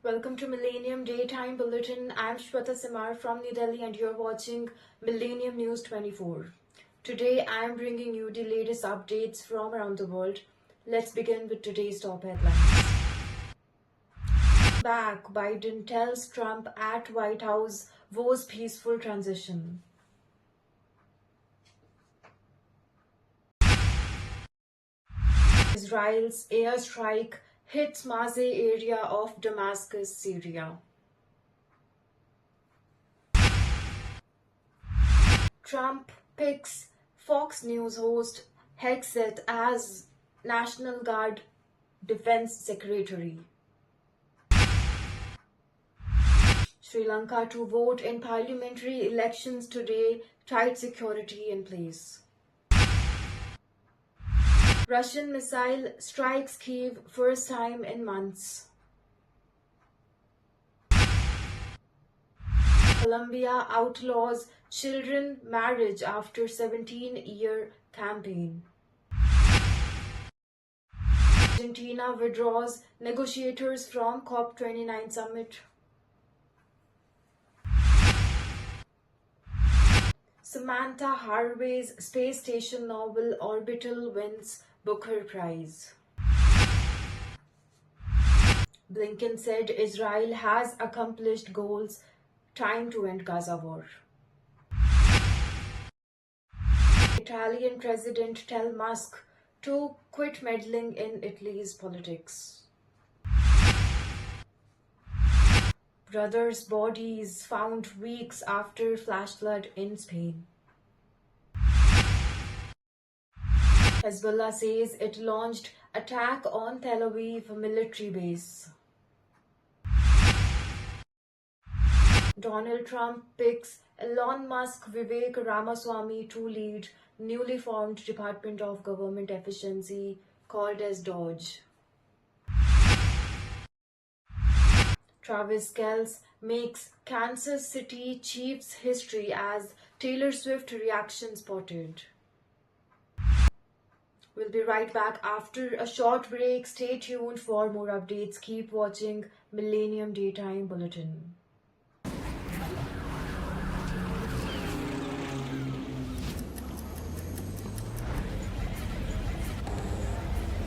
Welcome to Millennium Daytime Bulletin. I'm Shweta Simar from New Delhi and you're watching Millennium News 24. Today I'm bringing you the latest updates from around the world. Let's begin with today's top headlines. Back, Biden tells Trump at White House vows peaceful transition. Israel's airstrike hits Mazeh area of Damascus, Syria. Trump picks Fox News host Hegseth as National Guard Defense Secretary. Sri Lanka to vote in parliamentary elections today, tight security in place. Russian missile strikes Kyiv first time in months. Colombia outlaws children marriage after 17-year campaign. Argentina withdraws negotiators from COP29 summit. Samantha Harvey's space station novel Orbital wins Booker Prize. Blinken said Israel has accomplished goals. Time to end Gaza war. Italian President tells Musk to quit meddling in Italy's politics. Brothers' bodies found weeks after flash flood in Spain. Hezbollah says it launched attack on Tel Aviv military base. Donald Trump picks Elon Musk, Vivek Ramaswamy to lead newly formed Department of Government Efficiency called as DOGE. Travis Kelce makes Kansas City Chiefs history as Taylor Swift reaction spotted. We'll be right back after a short break. Stay tuned for more updates. Keep watching Millennium Daytime Bulletin.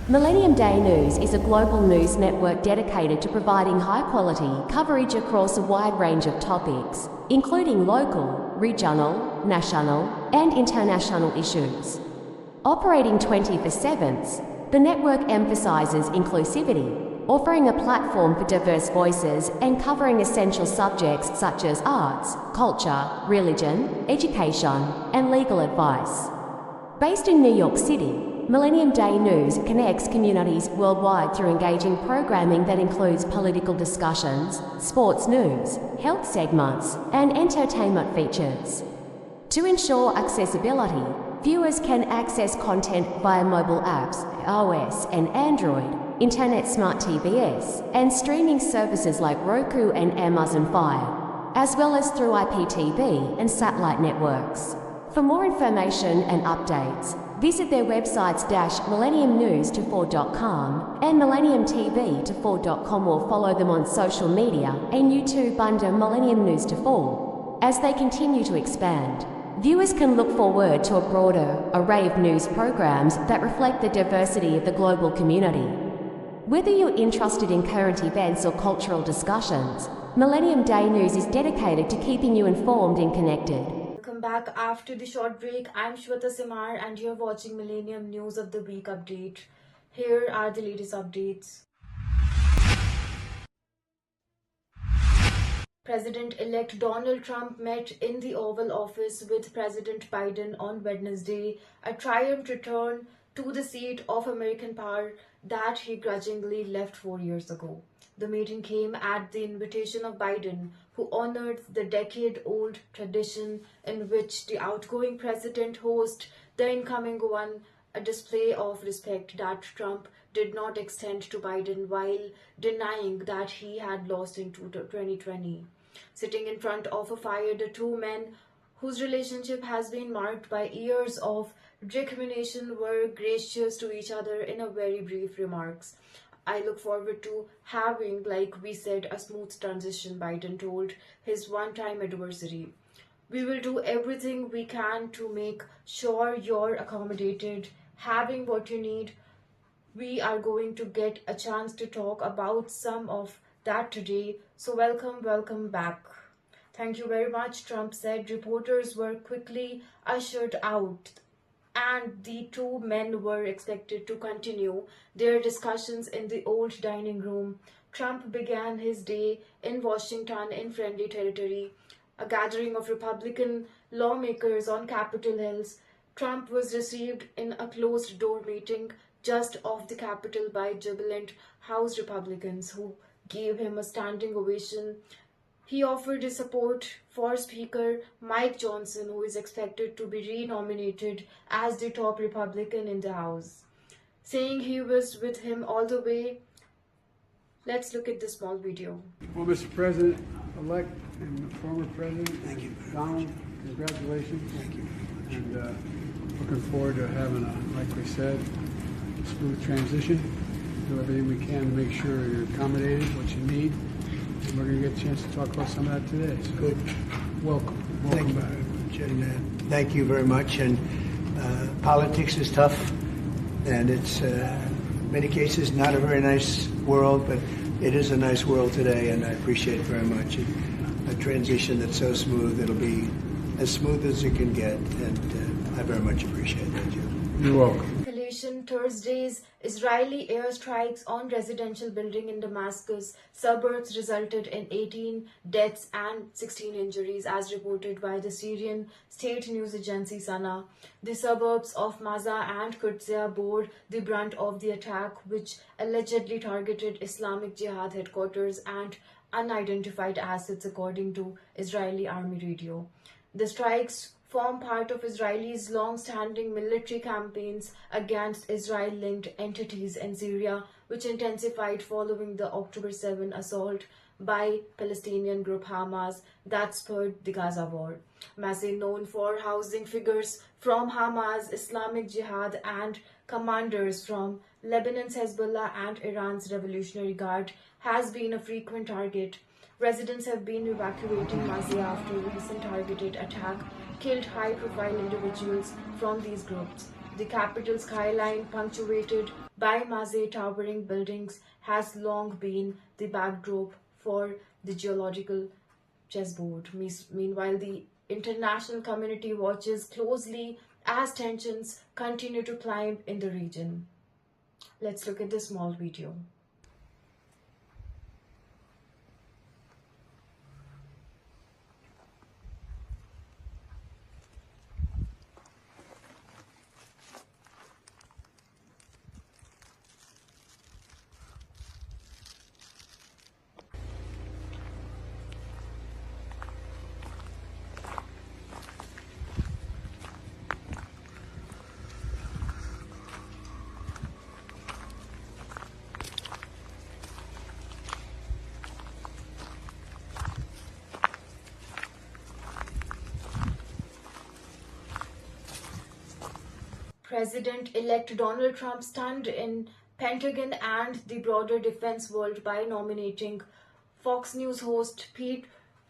Millennium Day News is a global news network dedicated to providing high-quality coverage across a wide range of topics, including local, regional, national, and international issues. Operating 24/7, the network emphasizes inclusivity, offering a platform for diverse voices and covering essential subjects such as arts, culture, religion, education, and legal advice. Based in New York City, Millennium Day News connects communities worldwide through engaging programming that includes political discussions, sports news, health segments, and entertainment features. To ensure accessibility, viewers can access content via mobile apps, iOS and Android, Internet Smart TVs, and streaming services like Roku and Amazon Fire, as well as through IPTV and satellite networks. For more information and updates, visit their websites millenniumnews24.com and millenniumtv24.com or follow them on social media and YouTube under Millennium News 24. As they continue to expand, viewers can look forward to a broader array of news programs that reflect the diversity of the global community. Whether you're interested in current events or cultural discussions, Millennium Day News is dedicated to keeping you informed and connected. Welcome back after the short break. I'm Shweta Simar and you're watching Millennium News of the Week update. Here are the latest updates. President-elect Donald Trump met in the Oval Office with President Biden on Wednesday, a triumphant return to the seat of American power that he grudgingly left 4 years ago. The meeting came at the invitation of Biden, who honored the decade-old tradition in which the outgoing president hosts the incoming one, a display of respect that Trump did not extend to Biden while denying that he had lost in 2020. Sitting in front of a fire, the two men, whose relationship has been marked by years of recrimination, were gracious to each other in a very brief remarks. I look forward to having, like we said, a smooth transition, Biden told his one-time adversary. We will do everything we can to make sure you're accommodated, having what you need. We are going to get a chance to talk about some of that today. So, welcome back. Thank you very much, Trump said. Reporters were quickly ushered out, and the two men were expected to continue their discussions in the old dining room. Trump began his day in Washington in friendly territory, a gathering of Republican lawmakers on Capitol Hills. Trump was received in a closed door meeting just off the Capitol by jubilant House Republicans who gave him a standing ovation. He offered his support for Speaker Mike Johnson, who is expected to be re-nominated as the top Republican in the House. Saying he was with him all the way, let's look at this small video. Well, Mr. President-elect and former President, Thank you. Donald, congratulations. Thank you. And looking forward to having like we said, a smooth transition. Do everything we can to make sure you're accommodated, what you need. And we're going to get a chance to talk about some of that today. So Good. Welcome Thank you back. very much. And thank you very much. And politics is tough, and it's in many cases not a very nice world, but it is a nice world today, and I appreciate it very much. And a transition that's so smooth, it'll be as smooth as it can get, and I very much appreciate it. Thank you. You're welcome. Escalation Thursday's Israeli airstrikes on residential building in Damascus suburbs resulted in 18 deaths and 16 injuries, as reported by the Syrian state news agency Sana. The suburbs of Maza and Qudsiya bore the brunt of the attack, which allegedly targeted Islamic Jihad headquarters and unidentified assets, according to Israeli army radio. The strikes form part of Israel's long-standing military campaigns against Israel-linked entities in Syria, which intensified following the October 7 assault by Palestinian group Hamas that spurred the Gaza war. Masih, known for housing figures from Hamas, Islamic Jihad, and commanders from Lebanon's Hezbollah and Iran's Revolutionary Guard, has been a frequent target. Residents have been evacuating Masih after a recent targeted attack killed high-profile individuals from these groups. The capital skyline, punctuated by Masih towering buildings, has long been the backdrop for the geological chessboard. Meanwhile, the international community watches closely as tensions continue to climb in the region. Let's look at this small video. President-elect Donald Trump stunned in Pentagon and the broader defense world by nominating Fox News host Pete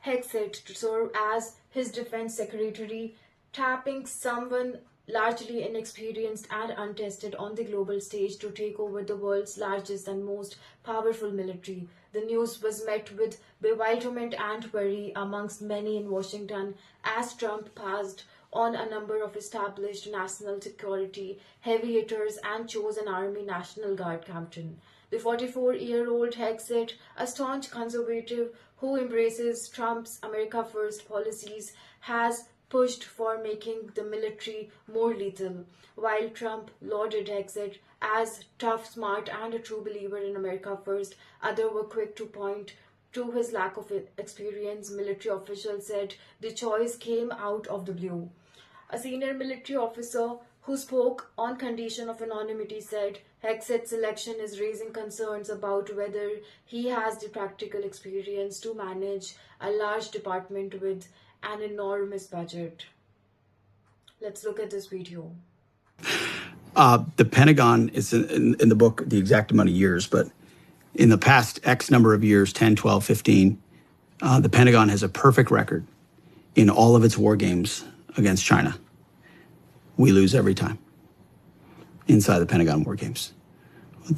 Hegseth to serve as his defense secretary, tapping someone largely inexperienced and untested on the global stage to take over the world's largest and most powerful military. The news was met with bewilderment and worry amongst many in Washington as Trump passed on a number of established national security heavy hitters and chose an Army National Guard captain. The 44-year-old Hegseth, a staunch conservative who embraces Trump's America First policies, has pushed for making the military more lethal. While Trump lauded Hegseth as tough, smart, and a true believer in America First, others were quick to point to his lack of experience. Military officials said the choice came out of the blue. A senior military officer who spoke on condition of anonymity said Hegseth's selection is raising concerns about whether he has the practical experience to manage a large department with an enormous budget. Let's look at this video. The Pentagon is in the book the exact amount of years, but in the past X number of years, 10, 12, 15, the Pentagon has a perfect record in all of its war games against China. We lose every time inside the Pentagon war games.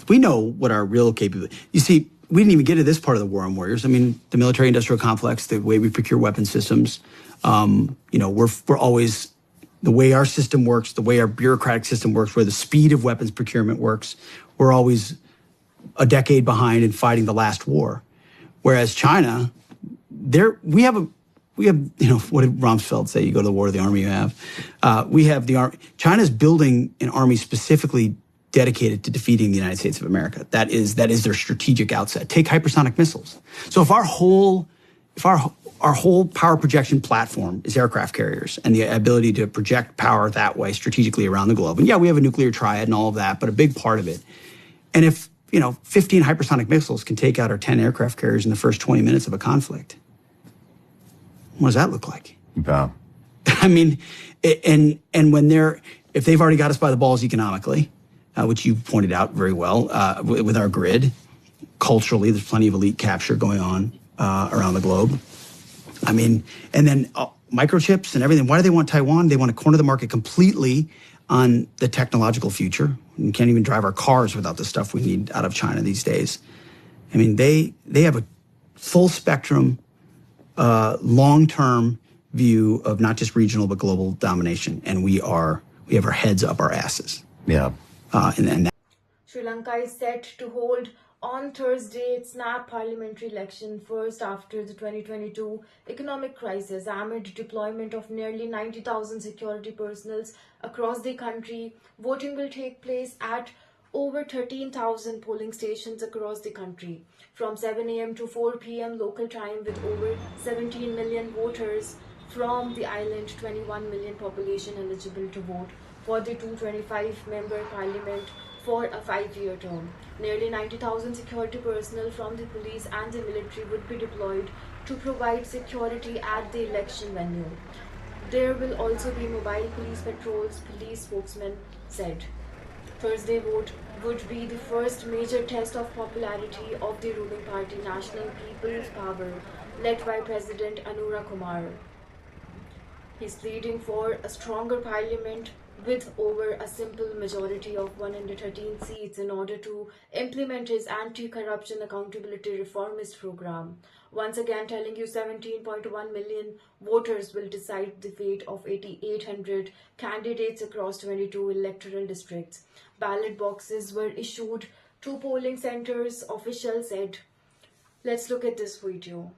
We know what our real capability. You see, we didn't even get to this part of the war on warriors. I mean, the military-industrial complex, the way we procure weapon systems. We're always the way our system works, the way our bureaucratic system works, where the speed of weapons procurement works. We're always a decade behind in fighting the last war, whereas China, we have what did Rumsfeld say? You go to the war, the army you have. We have the army. China's building an army specifically dedicated to defeating the United States of America. That is their strategic outset. Take hypersonic missiles. So if our whole power projection platform is aircraft carriers and the ability to project power that way strategically around the globe, and yeah, we have a nuclear triad and all of that, but a big part of it. And if 15 hypersonic missiles can take out our 10 aircraft carriers in the first 20 minutes of a conflict, what does that look like? Yeah. I mean, and if they've already got us by the balls economically, which you pointed out very well, with our grid, culturally, there's plenty of elite capture going on around the globe. I mean, and then microchips and everything. Why do they want Taiwan? They want to corner the market completely on the technological future. We can't even drive our cars without the stuff we need out of China these days. I mean, they have a full spectrum, long-term view of not just regional but global domination, and we have our heads up our asses. Yeah. Sri Lanka is set to hold on Thursday its snap parliamentary election, first after the 2022 economic crisis. Amid deployment of nearly 90,000 security personnel across the country, voting will take place at over 13,000 polling stations across the country from 7 a.m. to 4 p.m. local time, with over 17 million voters from the island, 21 million population eligible to vote for the 225-member parliament for a 5-year term. Nearly 90,000 security personnel from the police and the military would be deployed to provide security at the election venue. There will also be mobile police patrols, police spokesman said. Thursday vote would be the first major test of popularity of the ruling party National People's Power, led by President Anura Kumar. He's pleading for a stronger parliament with over a simple majority of 113 seats in order to implement his anti-corruption accountability reformist program. Once again, telling you 17.1 million voters will decide the fate of 8,800 candidates across 22 electoral districts. Ballot boxes were issued to polling centers, officials said. Let's look at this video.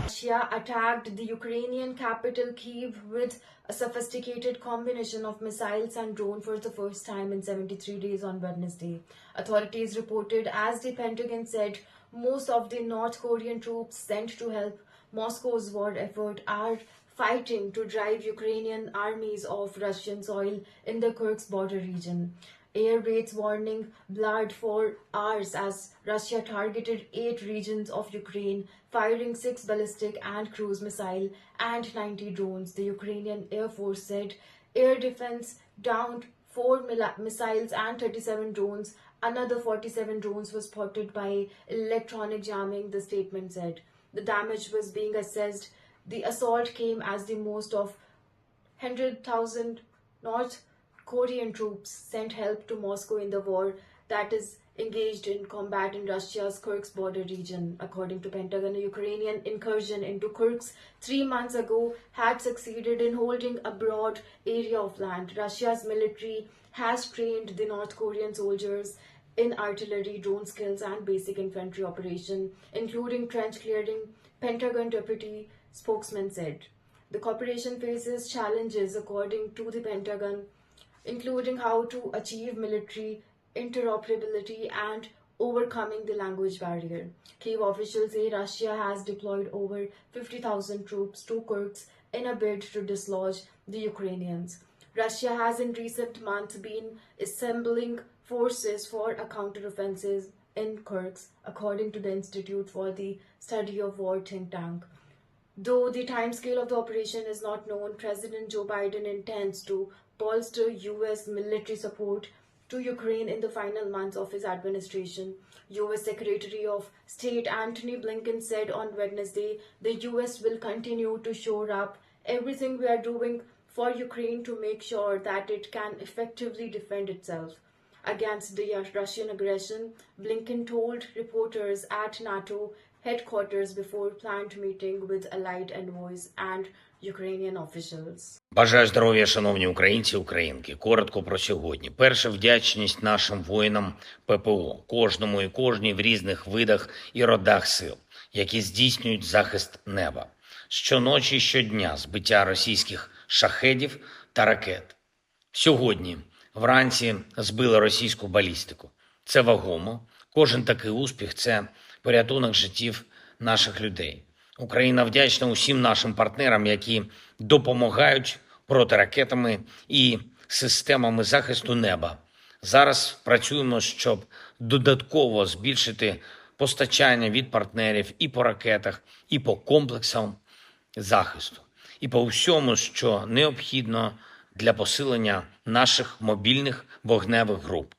Russia attacked the Ukrainian capital Kyiv with a sophisticated combination of missiles and drone for the first time in 73 days on Wednesday. Authorities reported, as the Pentagon said, most of the North Korean troops sent to help Moscow's war effort are fighting to drive Ukrainian armies off Russian soil in the Kursk border region. Air raids warning blurred for hours as Russia targeted 8 regions of Ukraine, firing 6 ballistic and cruise missile and 90 drones. The Ukrainian Air Force said air defense downed 4 missiles and 37 drones. Another 47 drones were spotted by electronic jamming, the statement said. The damage was being assessed. The assault came as the most of 100,000 North Korean troops sent help to Moscow in the war that is engaged in combat in Russia's Kursk border region. According to Pentagon, a Ukrainian incursion into Kursk 3 months ago had succeeded in holding a broad area of land. Russia's military has trained the North Korean soldiers in artillery, drone skills and basic infantry operation, including trench clearing, Pentagon deputy spokesman said. The cooperation faces challenges, according to the Pentagon, including how to achieve military interoperability and overcoming the language barrier. Kyiv officials say Russia has deployed over 50,000 troops to Kursk in a bid to dislodge the Ukrainians. Russia has in recent months been assembling forces for a counteroffensive in Kursk, according to the Institute for the Study of War think tank. Though the timescale of the operation is not known, President Joe Biden intends to bolster US military support to Ukraine in the final months of his administration. US Secretary of State Antony Blinken said on Wednesday the US will continue to shore up everything we are doing for Ukraine to make sure that it can effectively defend itself against the Russian aggression, Blinken told reporters at NATO headquarters before planned meeting with allied envoys and Ukrainian officials. Бажаю здоров'я, шановні українці, українки. Коротко про сьогодні. Перше, вдячність нашим воїнам ППО, кожному і кожній в різних видах і родах сил, які здійснюють захист неба. Щоночі, щодня збиття російських шахедів та ракет. Сьогодні вранці збили російську балістику. Це вагомо. Кожен такий успіх – це порятунок життів наших людей. Україна вдячна усім нашим партнерам, які допомагають протиракетами і системами захисту неба. Зараз працюємо, щоб додатково збільшити постачання від партнерів і по ракетах, і по комплексам захисту, і по всьому, що необхідно для посилення наших мобільних вогневих груп.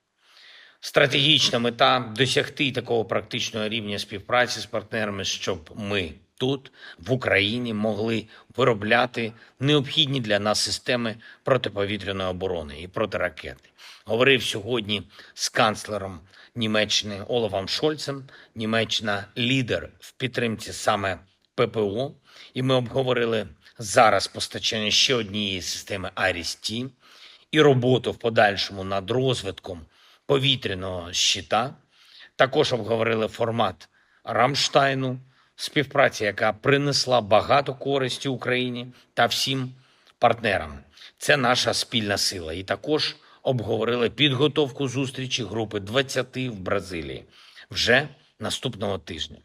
Стратегічна мета – досягти такого практичного рівня співпраці з партнерами, щоб ми тут, в Україні, могли виробляти необхідні для нас системи протиповітряної оборони і протиракети. Говорив сьогодні з канцлером Німеччини Олафом Шольцем. Німеччина – лідер в підтримці саме ППО. І ми обговорили зараз постачання ще однієї системи IRIS-T і роботу в подальшому над розвитком повітряного щита. Також обговорили формат Рамштайну, співпраця, яка принесла багато користі Україні та всім партнерам. Це наша спільна сила. І також обговорили підготовку зустрічі групи 20 в Бразилії вже наступного тижня.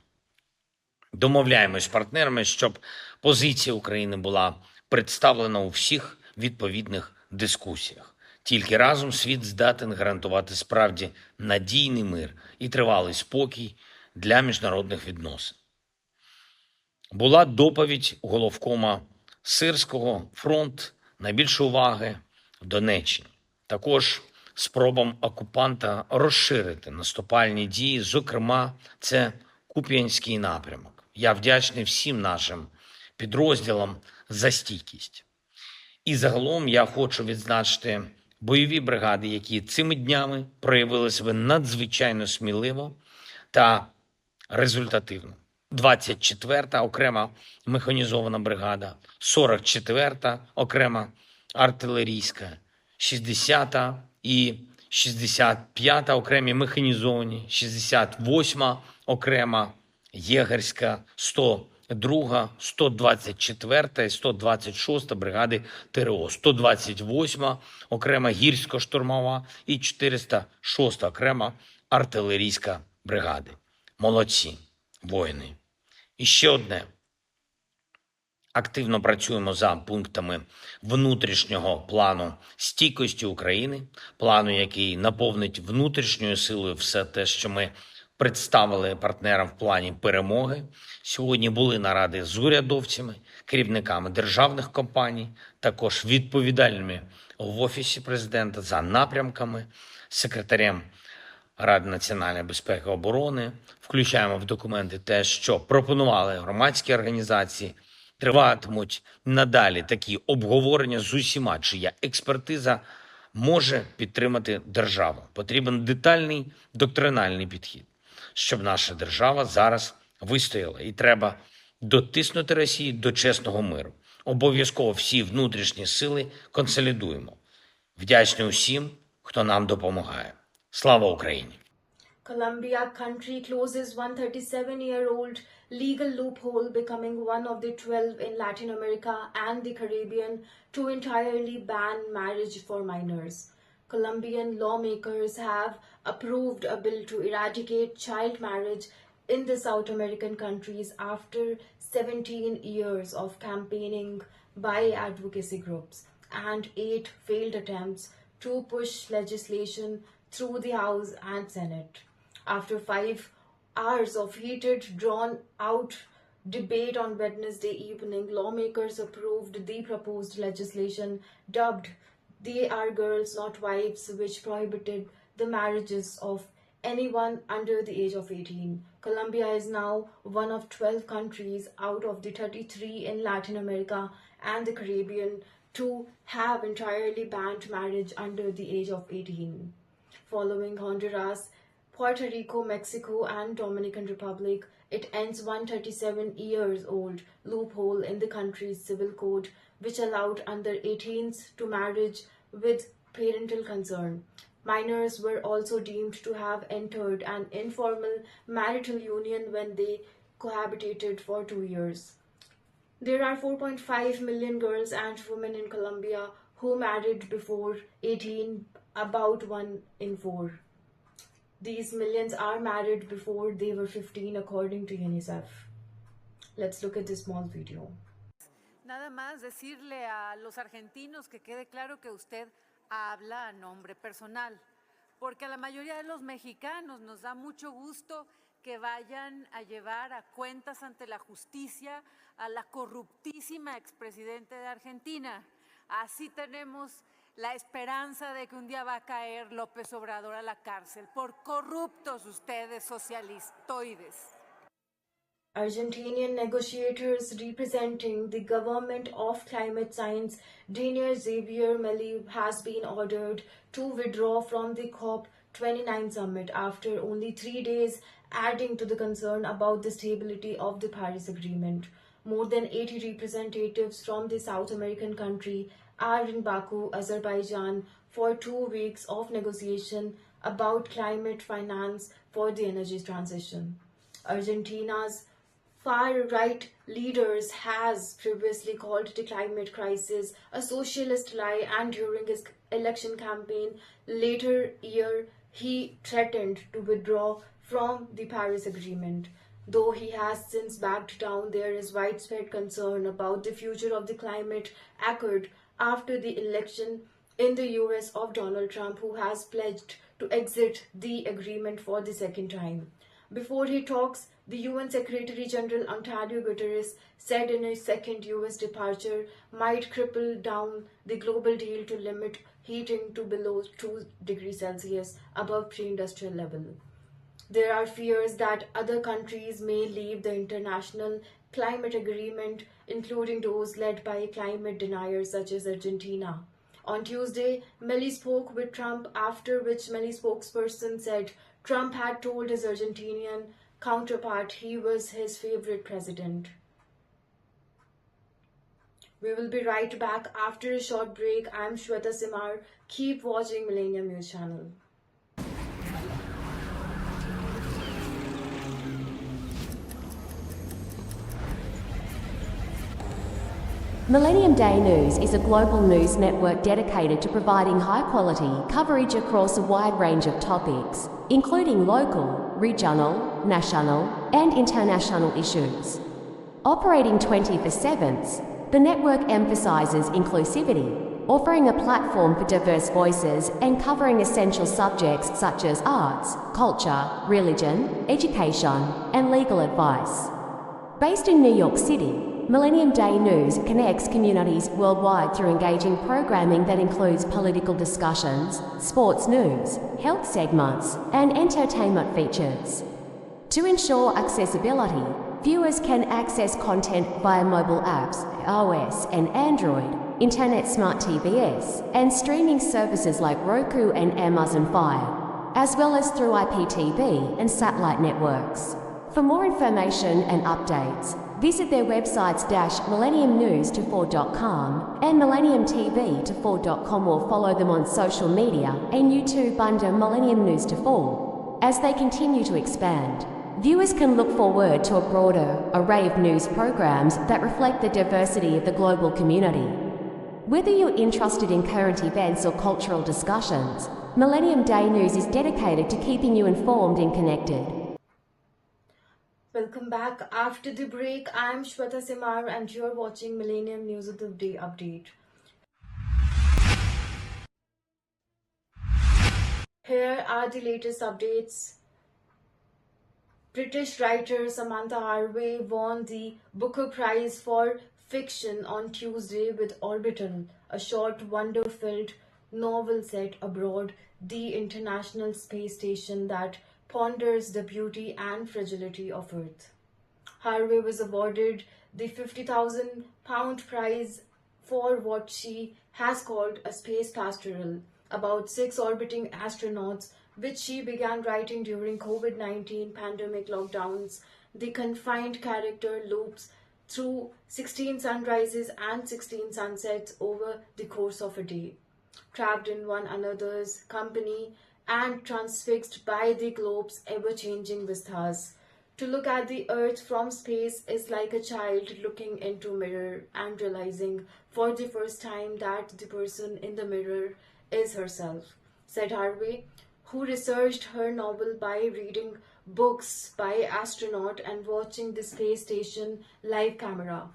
Домовляємось з партнерами, щоб позиція України була представлена у всіх відповідних дискусіях. Тільки разом світ здатен гарантувати справді надійний мир і тривалий спокій для міжнародних відносин. Була доповідь головкома Сирського, фронт, найбільше уваги в Донеччині. Також спробам окупанта розширити наступальні дії, зокрема, це Куп'янський напрямок. Я вдячний всім нашим підрозділам за стійкість. І загалом я хочу відзначити бойові бригади, які цими днями проявили себе надзвичайно сміливо та результативно. 24-та окрема механізована бригада, 44-та окрема артилерійська, 60-та і 65-та окремі механізовані, 68-та окрема єгерська, 102-га, 124-та і 126-та бригади ТРО, 128-та окрема гірсько-штурмова і 406-та окрема артилерійська бригади. Молодці, воїни. І ще одне. Активно працюємо за пунктами внутрішнього плану стійкості України, плану, який наповнить внутрішньою силою все те, що ми представили партнерам в плані перемоги. Сьогодні були наради з урядовцями, керівниками державних компаній, також відповідальними в Офісі президента за напрямками, секретарем Ради національної безпеки і оборони. Включаємо в документи те, що пропонували громадські організації. Триватимуть надалі такі обговорення з усіма, чия експертиза може підтримати державу. Потрібен детальний доктринальний підхід, щоб наша держава зараз вистояла. І треба дотиснути Росію до чесного миру. Обов'язково всі внутрішні сили консолідуємо. Вдячний усім, хто нам допомагає. Слава Україні! Colombia country closes 137-year-old legal loophole, becoming one of the 12 in Latin America and the Caribbean to entirely ban marriage for minors. Colombian lawmakers have approved a bill to eradicate child marriage in the South American countries after 17 years of campaigning by advocacy groups and 8 failed attempts to push legislation through the House and Senate. After 5 hours of heated, drawn-out debate on Wednesday evening, lawmakers approved the proposed legislation dubbed They Are Girls Not Wives, which prohibited the marriages of anyone under the age of 18. Colombia is now one of 12 countries out of the 33 in Latin America and the Caribbean to have entirely banned marriage under the age of 18. Following Honduras, Puerto Rico, Mexico, and Dominican Republic, it ends 137 years old loophole in the country's civil code which allowed under 18s to marriage with parental consent. Minors were also deemed to have entered an informal marital union when they cohabitated for 2 years. There are 4.5 million girls and women in Colombia who married before 18, about 1 in 4. These millions are married before they were 15 according to UNICEF. Let's look at this small video. Nada más decirle a los argentinos que quede claro que usted habla a nombre personal, porque a la mayoría de los mexicanos nos da mucho gusto que vayan a llevar a cuentas ante la justicia a la corruptísima expresidente de Argentina. Así tenemos la esperanza de que un día va a caer López Obrador a la cárcel por corruptos ustedes socialistoides. Argentinian negotiators representing the government of climate science, Daniel Xavier Milei, has been ordered to withdraw from the COP29 summit after only 3 days, adding to the concern about the stability of the Paris Agreement. More than 80 representatives from the South American country are in Baku, Azerbaijan, for 2 weeks of negotiation about climate finance for the energy transition. Argentina's far-right leaders has previously called the climate crisis a socialist lie, and during his election campaign later year he threatened to withdraw from the Paris Agreement. Though he has since backed down, there is widespread concern about the future of the climate accord after the election in the US of Donald Trump, who has pledged to exit the agreement for the second time. Before he talks, the UN Secretary General Antonio Guterres said in his second US departure might cripple down the global deal to limit heating to below 2 degrees Celsius above pre-industrial level. There are fears that other countries may leave the international climate agreement, including those led by climate deniers such as Argentina. On Tuesday, Milei spoke with Trump, after which Milei spokesperson said Trump had told his Argentinian counterpart he was his favorite president. We will be right back after a short break. I'm Shweta Simar. Keep watching Millennium News Channel. Millennium Day News is a global news network dedicated to providing high-quality coverage across a wide range of topics, including local, regional, national, and international issues. Operating 24/7, the network emphasizes inclusivity, offering a platform for diverse voices and covering essential subjects such as arts, culture, religion, education, and legal advice. Based in New York City, Millennium Day News connects communities worldwide through engaging programming that includes political discussions, sports news, health segments, and entertainment features. To ensure accessibility, viewers can access content via mobile apps, iOS and Android, Internet Smart TVs, and streaming services like Roku and Amazon Fire, as well as through IPTV and satellite networks. For more information and updates, visit their websites millenniumnews24.com and millenniumtv24.com, or follow them on social media and YouTube under Millennium News 24. As they continue to expand, viewers can look forward to a broader array of news programs that reflect the diversity of the global community. Whether you're interested in current events or cultural discussions, Millennium Day News is dedicated to keeping you informed and connected. Welcome back after the break. I'm Shweta Simar and you're watching Millennium News of the Day Update. Here are the latest updates British writer Samantha Harvey won the Booker Prize for Fiction on Tuesday with Orbital, a short, wonder-filled novel set aboard the International Space Station that ponders the beauty and fragility of Earth. Harvey was awarded the £50,000 prize for what she has called a space pastoral about 6 orbiting astronauts, which she began writing during COVID-19 pandemic lockdowns. The confined character loops through 16 sunrises and 16 sunsets over the course of a day, trapped in one another's company and transfixed by the globe's ever-changing vistas. To look at the earth from space is like a child looking into a mirror and realizing for the first time that the person in the mirror is herself, said Harvey, who researched her novel by reading books by astronaut and watching the space station live camera.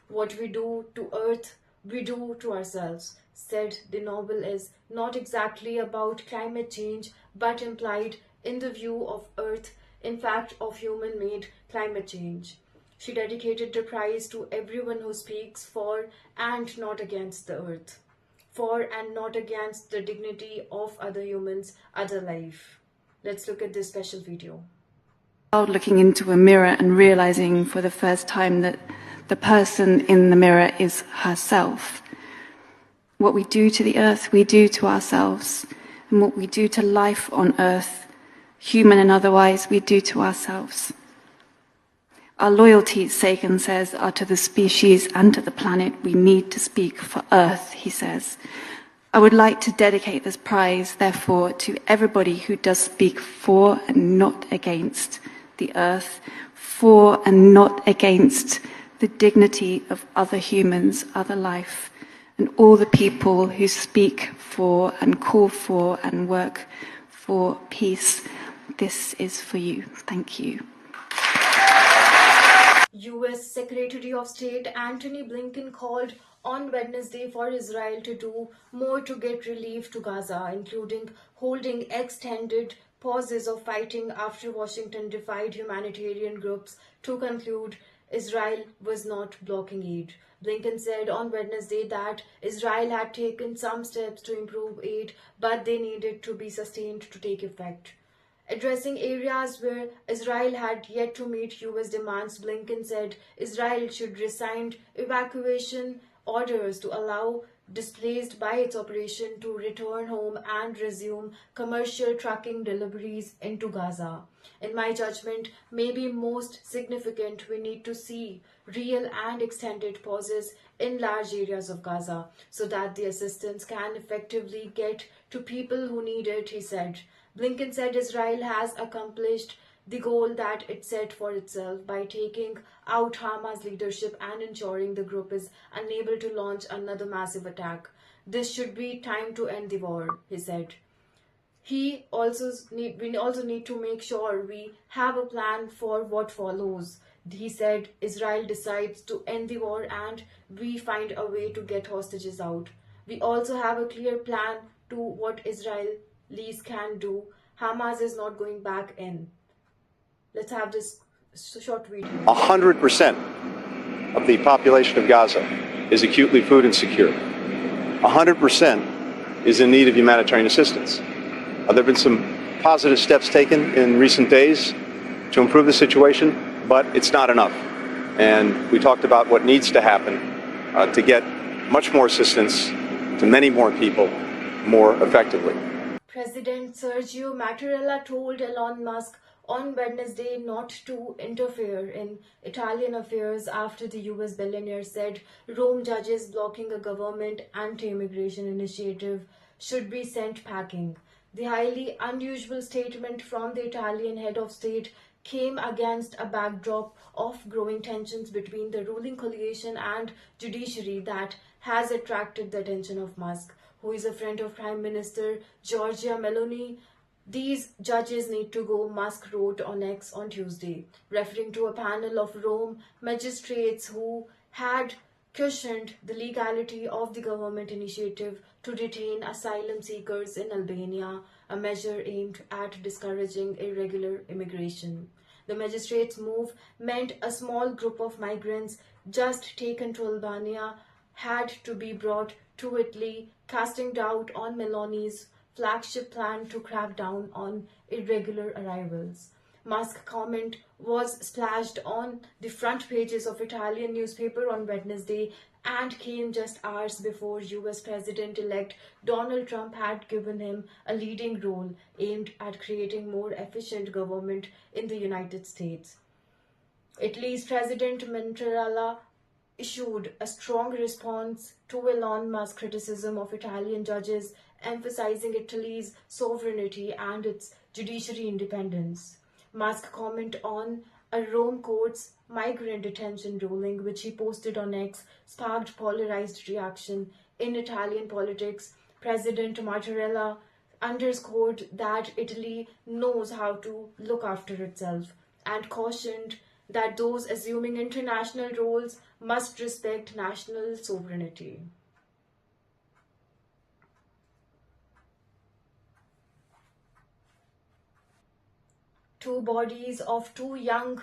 What we do to Earth, we do to ourselves, said the novel is not exactly about climate change but implied in the view of Earth, in fact of human-made climate change. She dedicated the prize to everyone who speaks for and not against the Earth, for and not against the dignity of other humans, other life. Let's look at this special video. Looking into a mirror and realizing for the first time that the person in the mirror is herself. What we do to the earth, we do to ourselves. And what we do to life on earth, human and otherwise, we do to ourselves. Our loyalties, Sagan says, are to the species and to the planet. We need to speak for Earth, he says. I would like to dedicate this prize, therefore, to everybody who does speak for and not against the Earth, for and not against the dignity of other humans, other life, and all the people who speak for and call for and work for peace. This is for you. Thank you. US Secretary of State Antony Blinken called on Wednesday for Israel to do more to get relief to Gaza, including holding extended pauses of fighting after Washington defied humanitarian groups to conclude Israel was not blocking aid. Blinken said on Wednesday that Israel had taken some steps to improve aid, but they needed to be sustained to take effect. Addressing areas where Israel had yet to meet US demands, Blinken said Israel should rescind evacuation orders to allow displaced by its operation to return home and resume commercial trucking deliveries into Gaza. In my judgment, maybe most significant, we need to see real and extended pauses in large areas of Gaza so that the assistance can effectively get to people who need it, he said. Blinken said Israel has accomplished the goal that it set for itself by taking out Hamas leadership and ensuring the group is unable to launch another massive attack. This should be time to end the war, he said. We also need to make sure we have a plan for what follows. He said Israel decides to end the war and we find a way to get hostages out. We also have a clear plan to what Israelis can do. Hamas is not going back in. Let's have this short video. 100% of the population of Gaza is acutely food insecure. 100% is in need of humanitarian assistance. There have been some positive steps taken in recent days to improve the situation, but it's not enough. And we talked about what needs to happen to get much more assistance to many more people more effectively. President Sergio Mattarella told Elon Musk on Wednesday not to interfere in Italian affairs after the US billionaire said Rome judges blocking a government anti-immigration initiative should be sent packing. The highly unusual statement from the Italian head of state came against a backdrop of growing tensions between the ruling coalition and judiciary that has attracted the attention of Musk, who is a friend of Prime Minister Giorgia Meloni. These judges need to go, Musk wrote on X on Tuesday, referring to a panel of Rome magistrates who had questioned the legality of the government initiative to detain asylum seekers in Albania, a measure aimed at discouraging irregular immigration. The magistrate's move meant a small group of migrants just taken to Albania had to be brought to Italy, casting doubt on Meloni's flagship plan to crack down on irregular arrivals. Musk's comment was splashed on the front pages of Italian newspaper on Wednesday and came just hours before US President-elect Donald Trump had given him a leading role aimed at creating more efficient government in the United States. Italy's President Mattarella issued a strong response to Elon Musk's criticism of Italian judges, emphasizing Italy's sovereignty and its judiciary independence. Musk's comment on a Rome court's migrant detention ruling, which he posted on X, sparked polarized reaction in Italian politics. President Mattarella underscored that Italy knows how to look after itself and cautioned that those assuming international roles must respect national sovereignty. Two bodies of two young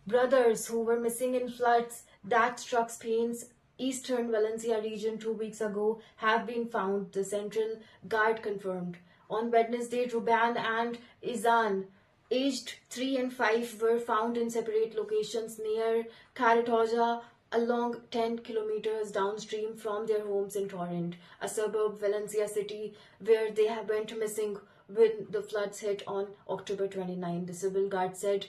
brothers who were missing in floods that struck Spain's eastern Valencia region 2 weeks ago have been found, the Central Guard confirmed. On Wednesday, Ruban and Izan, aged 3 and 5, were found in separate locations near Caratoja, along 10 kilometers downstream from their homes in Torrent, a suburb of Valencia city, where they went missing when the floods hit on October 29. The Civil Guard said,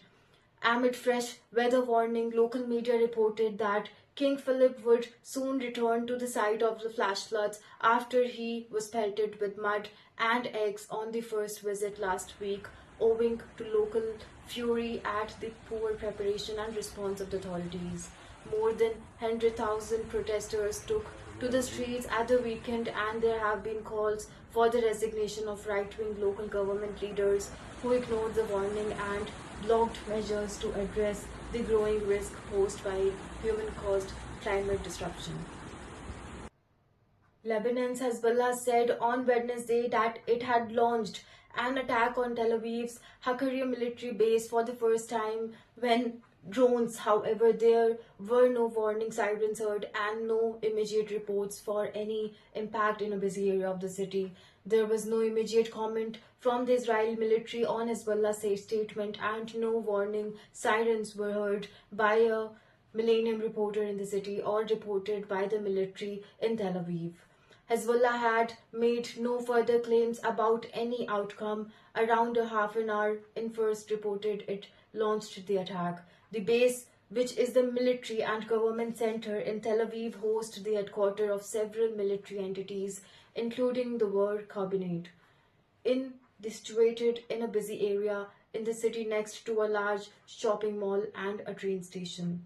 amid fresh weather warning, local media reported that King Philip would soon return to the site of the flash floods after he was pelted with mud and eggs on the first visit last week, owing to local fury at the poor preparation and response of the authorities. More than 100,000 protesters took to the streets at the weekend, and there have been calls for the resignation of right-wing local government leaders who ignored the warning and blocked measures to address the growing risk posed by human-caused climate disruption. Lebanon's Hezbollah said on Wednesday that it had launched an attack on Tel Aviv's Hakkari military base for the first time when drones. However, there were no warning sirens heard and no immediate reports for any impact in a busy area of the city. There was no immediate comment from the Israeli military on Hezbollah's statement, and no warning sirens were heard by a Millennium reporter in the city or reported by the military in Tel Aviv. Hezbollah had made no further claims about any outcome. Around a half an hour in first reported it launched the attack. The base, which is the military and government center in Tel Aviv, hosts the headquarters of several military entities, including the War Cabinet, situated in a busy area in the city next to a large shopping mall and a train station.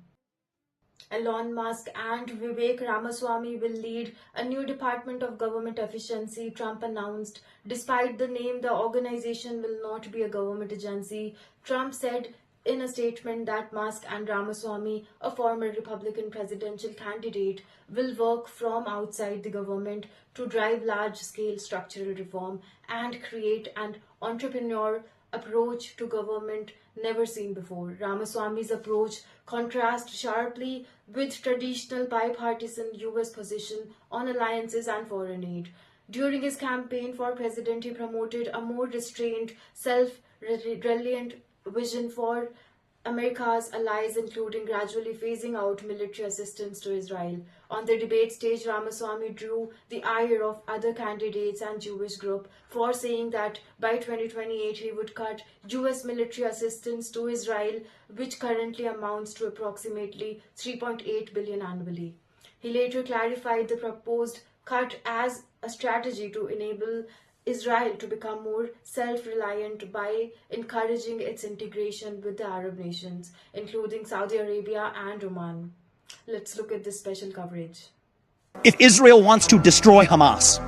Elon Musk and Vivek Ramaswamy will lead a new Department of Government Efficiency, Trump announced. Despite the name, the organization will not be a government agency. Trump said in a statement that Musk and Ramaswamy, a former Republican presidential candidate, will work from outside the government to drive large-scale structural reform and create an entrepreneurial approach to government never seen before. Ramaswamy's approach contrasts sharply with traditional bipartisan U.S. position on alliances and foreign aid. During his campaign for president, he promoted a more restrained, self-reliant vision for America's allies, including gradually phasing out military assistance to Israel. On the debate stage, Ramaswamy drew the ire of other candidates and Jewish group for saying that by 2028 he would cut U.S. military assistance to Israel, which currently amounts to approximately $3.8 billion annually. He later clarified the proposed cut as a strategy to enable Israel to become more self-reliant by encouraging its integration with the Arab nations, including Saudi Arabia and Oman. Let's look at this special coverage. If Israel wants to destroy Hamas,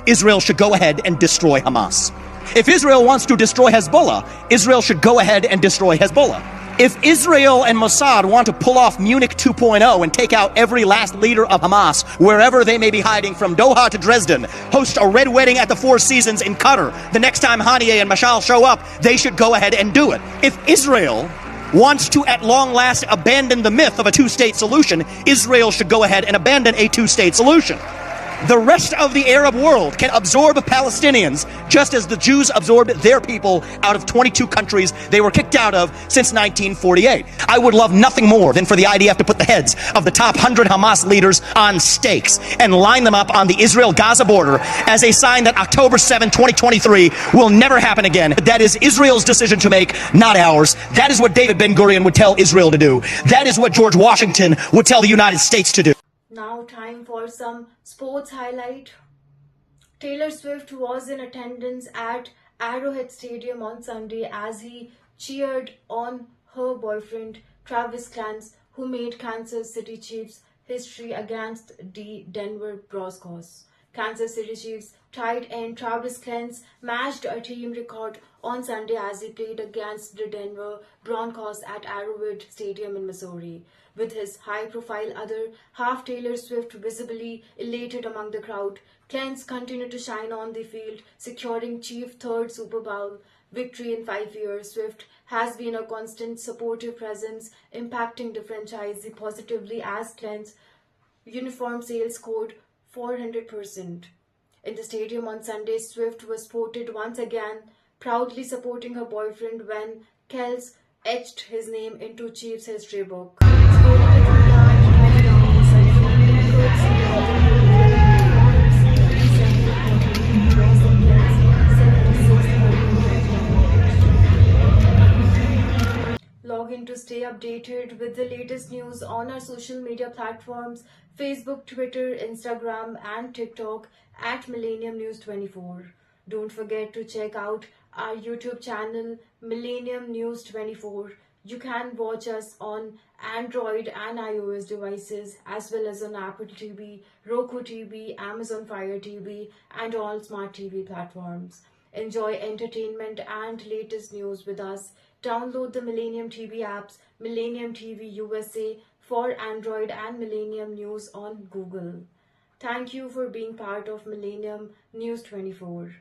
Israel should go ahead and destroy Hamas. If Israel wants to destroy Hezbollah, Israel should go ahead and destroy Hezbollah. If Israel and Mossad want to pull off Munich 2.0 and take out every last leader of Hamas, wherever they may be hiding from Doha to Dresden, host a red wedding at the Four Seasons in Qatar, the next time Haniyeh and Mashal show up, they should go ahead and do it. If Israel wants to at long last abandon the myth of a two-state solution, Israel should go ahead and abandon a two-state solution. The rest of the Arab world can absorb Palestinians just as the Jews absorbed their people out of 22 countries they were kicked out of since 1948. I would love nothing more than for the IDF to put the heads of the top 100 Hamas leaders on stakes and line them up on the Israel-Gaza border as a sign that October 7, 2023 will never happen again. That is Israel's decision to make, not ours. That is what David Ben-Gurion would tell Israel to do. That is what George Washington would tell the United States to do. Now time for some sports highlight. Taylor Swift was in attendance at Arrowhead Stadium on Sunday as he cheered on her boyfriend Travis Kelce, who made Kansas City Chiefs history against the Denver Broncos. Kansas City Chiefs tight end Travis Kelce matched a team record on Sunday as he played against the Denver Broncos at Arrowhead Stadium in Missouri. With his high-profile other half, Taylor Swift, visibly elated among the crowd, Kelce continued to shine on the field, securing Chiefs' third Super Bowl victory in 5 years. Swift has been a constant supportive presence, impacting the franchise positively as Kelce's uniform sales scored 400%. In the stadium on Sunday, Swift was spotted once again proudly supporting her boyfriend when Kelce etched his name into Chiefs history book. Log in to stay updated with the latest news on our social media platforms: Facebook, Twitter, Instagram, and TikTok at Millennium News 24. Don't forget to check out our YouTube channel, Millennium News 24. You can watch us on Android and iOS devices, as well as on Apple TV, Roku TV, Amazon Fire TV, and all smart TV platforms. Enjoy entertainment and latest news with us. Download the Millennium TV apps, Millennium TV USA for Android and Millennium News on Google. Thank you for being part of Millennium News 24.